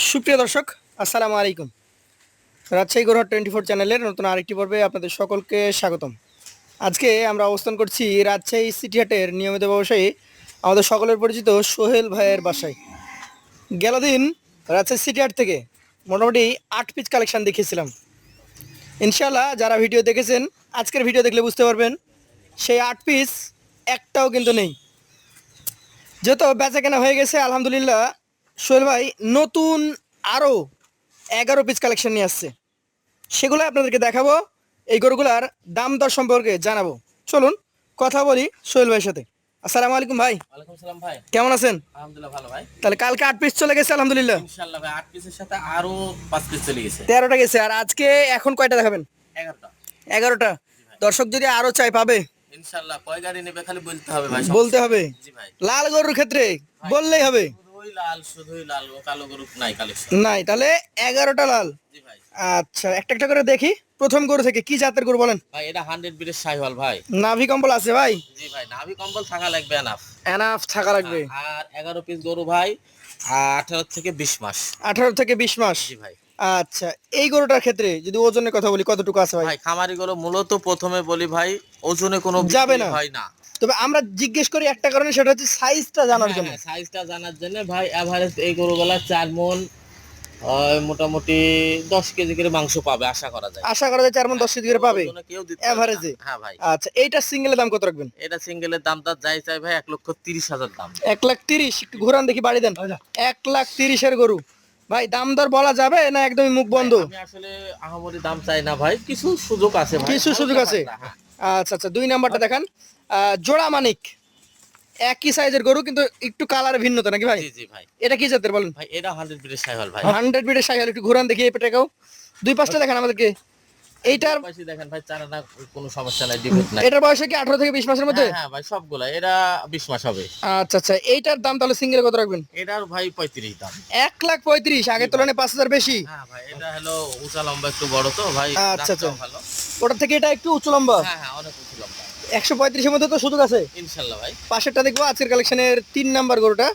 সুপ্রিয় দর্শক, আসসালামু আলাইকুম। রাজশাহী গরুহাট 24 চ্যানেলের নতুন আরেকটি পর্বে আপনাদের সকলকে স্বাগতম। আজকে আমরা অবস্থান করছি রাজশাহী সিটি হাটের নিয়মিত ব্যবসায়ী আমাদের সকলের পরিচিত সোহেল ভাইয়ের বাসায়। গেল দিন রাজশাহী সিটি হাট থেকে মোটামুটি 8 পিস কালেকশন দেখিয়েছিলাম। ইনশাআল্লাহ যারা ভিডিও দেখেছেন আজকের ভিডিও দেখলে বুঝতে পারবেন সেই 8 পিস একটাও কিন্তু নেই। যেহেতু বেচা কেনা হয়ে গেছে আলহামদুলিল্লাহ, সোহেল ভাই নতুন আরও 11 পিস কালেকশন নিয়ে আসছে, সেগুলো আপনাদেরকে দেখাবো। এই গরুগুলার দাম দর সম্পর্কে জানাবো। চলুন কথা বলি সোহেল ভাইয়ের সাথে। আসসালামু আলাইকুম ভাই। ওয়ালাইকুম সালাম ভাই। কেমন আছেন? আলহামদুলিল্লাহ ভালো ভাই। তাহলে কালকে 8 পিস চলে গেছে আলহামদুলিল্লাহ। ইনশাআল্লাহ ভাই 8 পিসের সাথে আরো 5 পিস চলে গেছে। 13টা গেছে, আর আজকে এখন কয়টা দেখাবেন? 11টা। 11টা। দর্শক যদি আরো চাই পাবে ইনশাআল্লাহ কয় গাড়ি নেবে খালি বলতে হবে ভাই। বলতে হবে। জি ভাই। লাল গরুর ক্ষেত্রে বললেই হবে। শুধুই লাল ও কালো গরু নাই কালেকশন। নাই, তাহলে 11টা লাল। জি ভাই। আচ্ছা, একটা একটা করে দেখি। প্রথম গরু থেকে কি জাতের গরু বলেন? ভাই এটা 100 বিটের শাহিওয়াল ভাই। নাভি কম্বল আছে ভাই? জি ভাই, নাভি কম্বল থাকা লাগবে এনাফ। এনাফ থাকা লাগবে। আর 11 পিস গরু ভাই, 18 থেকে 20 মাস। 18 থেকে 20 মাস। জি ভাই। আচ্ছা, এই গরুটার ক্ষেত্রে যদি ওজনের কথা বলি কতটুকু আছে ভাই? ভাই খামারি গরু মূলত প্রথমে বলি ভাই ওজনে কোনো যাবে বিক্রি না। হয় না। তবে আমরা জিজ্ঞেস করি একটা কারণে, সেটা হচ্ছে সাইজটা জানার জন্য। সাইজটা জানার জন্য ভাই। এভারেজ এই গরুগুলা 4 মণ মোটামুটি 10 কেজি করে মাংস পাবে আশা করা যায়। আশা করা যায় 4 মণ 10 কেজি করে পাবে ওজনে কেউ দিতে পারবে না। এভারেজে। হ্যাঁ ভাই। আচ্ছা, এইটা সিঙ্গেলের দাম কত রাখবেন? এটা সিঙ্গেলের দামটা যাই চাই ভাই 1,30,000 দাম। 1,30,000। একটু ঘুরান দেখি, বাড়ি দেন। 1,30,000 এর গরু ভাই, দাম দর বলা যাবে না একদমই মুখ বন্ধ? আমি আসলে আহামরি দাম চাই না ভাই, কিছু সুযোগ আছে ভাই। কিছু সুযোগ আছে। হ্যাঁ। আচ্ছা আচ্ছা, 2 নাম্বারটা দেখান। জোড়া মানিক, একই সাইজের গরু কিন্তু একটু কালার ভিন্নতা নাকি ভাই? জি জি ভাই। এটা কি জাতের বলেন? ভাই এটা 100 বিটের শাহিওয়াল ভাই। 100 বিটের শাহিওয়াল। একটু ঘুরান দেখি এই পেটাকেও। দুই পাশটা দেখান আমাদেরকে। এইটার পাশে দেখেন ভাই, চারা না কোনো সমস্যা নাই, ডিফেক্ট নাই। এটার বয়স কি 18 থেকে 20 মাসের মধ্যে? হ্যাঁ হ্যাঁ ভাই, সবগুলা এরা 20 মাস হবে। আচ্ছা আচ্ছা, এইটার দাম তাহলে সিঙ্গেল কত রাখবেন? এটার ভাই 35 দাম। 1,35,000, আগের তুলনায় 5,000 বেশি। হ্যাঁ ভাই, এটা হলো উঁচা লম্বা একটু বড় তো ভাই। আচ্ছা আচ্ছা, দামটাও ভালো। ওটার থেকে এটা একটু উঁচু লম্বা। হ্যাঁ হ্যাঁ, অনেক উঁচু লম্বা। 135 এর মধ্যে তো সুযোগ আছে ইনশাআল্লাহ ভাই। পাশেরটা দেখবো আজকের কালেকশনের 3 নাম্বার গরুটা।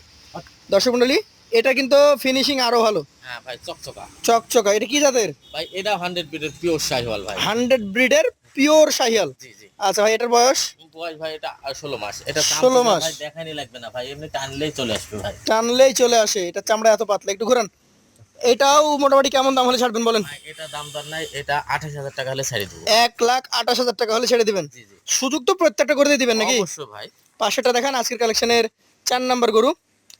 দর্শক মন্ডলী, এটা কিন্তু ফিনিশিং আরো ভালো, হ্যাঁ ভাই, চকচকা। চকচকা। এটা কি জাতের? ভাই এটা 100 বিটের পিওর শাহিওয়াল ভাই। 100 ব্রিডের পিওর শাহিয়াল। জি জি। আচ্ছা ভাই, এটার বয়স? বয়স ভাই এটা 16 মাস। এটা 16 মাস। ভাই দেখানি লাগবে না ভাই, এমনি টানলেই চলে আসবে ভাই। টানলেই চলে আসে। এটা চামড়া এত পাতলা। একটু ঘুরান। এটাও মোটামুটি কেমন দাম হলে ছাড়বেন বলেন? ভাই এটা দাম দর নাই, এটা 28,000 টাকা হলে ছাড়ি দেবো। 1,28,000 টাকা হলে ছেড়ে দিবেন? জি জি। সুযোগ তো প্রত্যেকটা করে দিয়ে দিবেন নাকি? অবশ্যই ভাই। পাশেরটা দেখান আজকের কালেকশনের 4 নাম্বার গরু।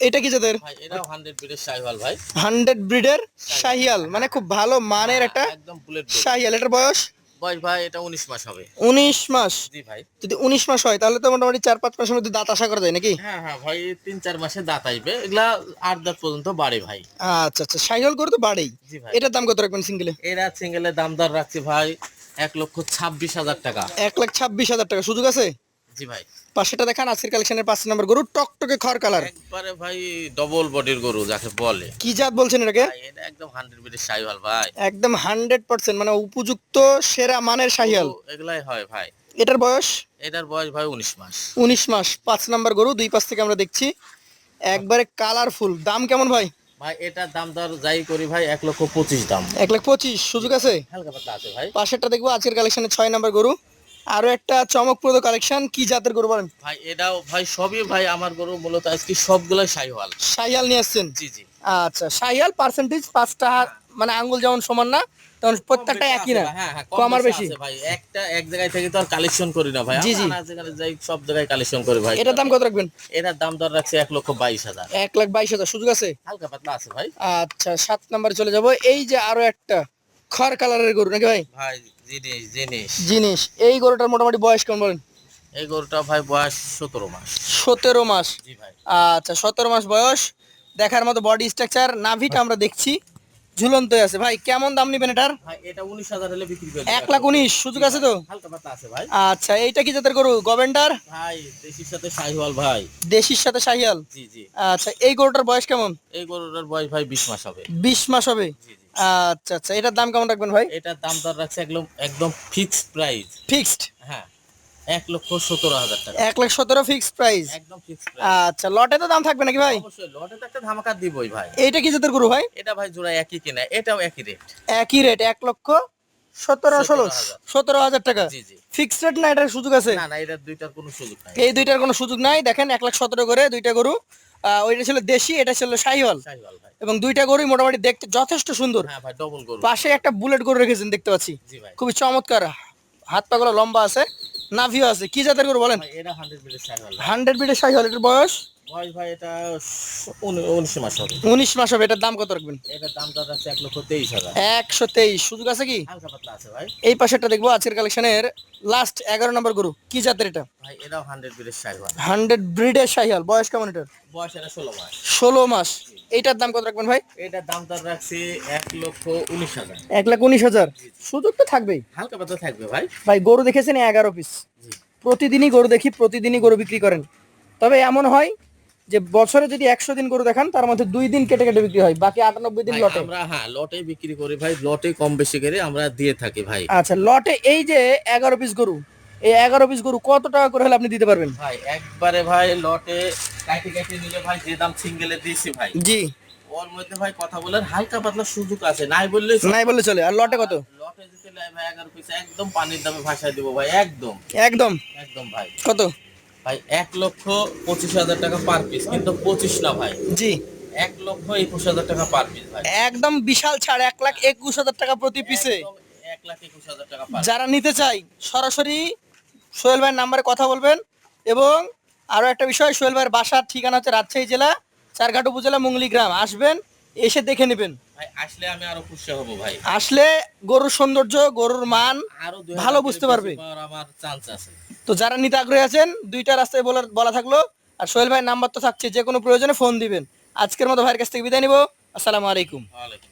এটা কি জাতের? ভাই এটাও 100 বিটের শাহিওয়াল ভাই। 100 ব্রিডের শাহিয়াল, মানে খুব ভালো মানের একটা একদম বুলেট। শাহিয়াল। এটার বয়স? বয়স ভাই এটা 19 মাস হবে। 19 মাস। জি ভাই। যদি 19 মাস হয় তাহলে তো মোটামুটি 4-5 মাসের মধ্যে দাঁত আশা করা যায় নাকি? হ্যাঁ হ্যাঁ ভাই, 3-4 মাসে দাঁত আসবে। এগুলা 8 দাঁত পর্যন্ত বাড়ে ভাই। আচ্ছা আচ্ছা, শাহিয়াল গরু তো বাড়েই। জি ভাই। এটার দাম কত রাখবেন সিঙ্গেলে? এরা সিঙ্গেলের দাম দর রাখছি ভাই 1,26,000 টাকা। 1,26,000 টাকা। সুযোগ আছে? জি ভাই। পাশেটা দেখান আজকের কালেকশনের 5 নাম্বার গরু, টকটকে খড় কালার। একবারে ভাই ডবল বডির গরু যাকে বলে। কি জাত বলছেন এটাকে? ভাই এটা একদম 100 বিটের শাহিওয়াল ভাই। একদম 100%, মানে উপযুক্ত সেরা মানের শাহিয়াল। এগুলাই হয় ভাই। এটার বয়স? এটার বয়স ভাই 19 মাস। 19 মাস। 5 নাম্বার গরু, দুই পাশ থেকে আমরা দেখছি একবারে কালারফুল। দাম কেমন ভাই? ভাই এটার দাম দর যাই করি ভাই 1,25,000 দাম। 1,25,000। সুযোগ আছে? হালকা পাতলা আছে ভাই। পাশেরটা দেখবো আজকের কালেকশনের 6 নাম্বার গরু। আরো একটা চমকপ্রদ কালেকশন। কি জাতের গরু বলেন? ভাই এটাও ভাই সবই ভাই আমার গরু মূলত আজকে সবগুলাই শাহিওয়াল। শাহিয়াল নিয়ে আসছেন? জি জি। আচ্ছা, শাহিয়াল পার্সেন্টেজ 5টা, মানে আঙ্গুল যেমন সমান না তেমন প্রত্যেকটা একই না, হ্যাঁ হ্যাঁ, কম আর বেশি আছে ভাই। একটা এক জায়গায় থেকে তো আর কালেকশন করি না ভাই। জি, জি। আমরা যেখানে যাই সব জায়গায় কালেকশন করি ভাই। এটার দাম কত রাখবেন? এটার দাম দর রাখছে 1,22,000। 1,22,000। সুযোগ আছে? হালকা পাতলা আছে ভাই। আচ্ছা, 7 নাম্বারে চলে যাব। এই যে আরো একটা খড় কালারের গরু নাকি ভাই? ভাই জিনিস জিনিস। জিনিস। এই গরুটার মোটামুটি বয়স কেমন বলেন? এই গরুটা ভাই বয়স 17 মাস। 17 মাস। জি ভাই। আচ্ছা, 17 মাস বয়স। দেখার মতো বডি স্ট্রাকচার। নাভিটা আমরা দেখছি ঝুলন্তই আছে। ভাই কেমন দাম নেবেন এটার? ভাই এটা 19,000 হলে বিক্রি করে 1,19,000। সুযোগ আছে তো? হালকা পাতলা আছে ভাই। আচ্ছা, এইটা কি জাতের গরু? গভেন্ডার? ভাই দেশির সাথে শাহিওয়াল ভাই। দেশির সাথে শাহিয়াল। জি জি। আচ্ছা, এই গরুটার বয়স কেমন? এই গরুটার বয়স ভাই 20 মাস হবে। 20 মাস হবে। জি জি। আচ্ছা আচ্ছা, এটার দাম কেমন রাখবেন ভাই? এটার দাম দর রাখছে একদম একদম ফিক্সড প্রাইস। ফিক্সড? হ্যাঁ। 1,17,000 টাকা। 1,17,000 ফিক্সড প্রাইস। একদম ফিক্স। আচ্ছা, লটে তো দাম থাকবে নাকি ভাই? অবশ্যই লটে তো একটা ধামাকা দিবই ভাই। এইটা কি জাতের গরু ভাই? এটা ভাই জোড়া একই কিনা, এটাও একই রেট। একই রেট 1,17,000 17,000 টাকা জি জি। ফিক্সড রেট না, এটার সুযোগ আছে? না না, এটার দুইটার কোনো সুযোগ নাই। এই দুইটার কোনো সুযোগ নাই। দেখেন 1,17,000 করে দুইটা গরু। ওইটা ছিল দেশি, এটা ছিল শাহিওয়াল। শাহিওয়াল ভাই। এবং দুইটা গরুই মোটামুটি দেখতে যথেষ্ট সুন্দর। হ্যাঁ ভাই, ডবল গরু। পাশে একটা বুলেট গরু রেখেছেন দেখতে পাচ্ছি, জি ভাই। খুবই চমৎকার। হাত পাগুলো লম্বা আছে, নাভিও আছে। কি জাতের গরু বলেন? ভাই এটা 100 বিটের শাহিওয়াল ভাই। 100 বিটের শাহিওয়াল। এটার বয়স বয়স ভাই এটা 19 মাস হবে। 19 মাস হবে। এটার দাম কত রাখবেন? এটার দামটা আছে 1,23,000। 123। সুযোগ আছে কি? হালকা পাতলা আছে ভাই। এই পাশেরটা দেখবো, আজকের কালেকশনের লাস্ট 11 নম্বর গরু। কি জাতের এটা? ভাই এটাও 100 বিটের শাহিওয়াল। 100 ব্রিডের শাহিওয়াল। বয়স কেমন এটার? বয়স এটা 16 মাস। 16 মাস। এইটার দাম কত রাখবেন ভাই? এটার দামটা রাখছি 1,19,000। 1,19,000। সুযোগ তো থাকবেই। হালকা পাতলা থাকবে ভাই। ভাই গরু দেখেছেন 11 পিস। জি। প্রতিদিনই গরু দেখি, প্রতিদিনই গরু বিক্রি করেন। তবে এমন হয় যে বছরে যদি 100 দিন গরু দেখান, তার মধ্যে 2 দিন কেটে কেটে বিক্রি হয়, বাকি 98 দিন ভাই লটে। আমরা হ্যাঁ লটে বিক্রি করি ভাই, লটে কম বেশি করে আমরা দিয়ে থাকি ভাই। আচ্ছা, লটে এই যে 11 পিস গরু, এই 11 পিস গরু কত টাকা করে হলে আপনি দিতে পারবেন? ভাই একবারে ভাই লটে কাটি কাটি নিলে ভাই যে দাম সিঙ্গেলে দিয়েছি ভাই, জি। ওর মধ্যে ভাই কথা বলার হালকা পাতলা সুযোগ আছে, নাই বললে নাই বললে চলে। আর লটে কত? লটে দিতে লাই ভাই 11 পিস একদম পানির দামে ভাষায় দিব ভাই, একদম একদম। একদম ভাই। কত? ভাই 1,25,000 টাকা পার পিস, কিন্তু 25 না ভাই, জি। 1,21,000 টাকা পার পিস ভাই। একদম বিশাল ছাড়, 1,21,000 টাকা প্রতি পিসে। একদম 1,21,000 টাকা পার। যারা নিতে চাই সরাসরি সোহেল ভাইয়ের নাম্বারে কথা বলবেন। এবং আরো একটা বিষয়, সোহেল ভাইয়ের বাসার ঠিকানা হচ্ছে রাজশাহী জেলা চারঘাট উপজেলা মুঙ্গলি গ্রাম। আসবেন, এসে দেখে নেবেন। ভাই আসলে আমি আরো খুশি হব ভাই। আসলে গরুর সৌন্দর্য, গরুর মান আরো ভালো বুঝতে পারবে। আমার চান্স আছে। তো যারা নিতে আগ্রহী আছেন, দুইটা রাস্তায় বলা থাকলো। আর সোহেল ভাইয়ের নাম্বার তো থাকছে, যে কোনো প্রয়োজনে ফোন দিবেন। আজকের মতো ভাইয়ের কাছ থেকে বিদায় নিব। আসসালামু আলাইকুম। ওয়ালাইকুম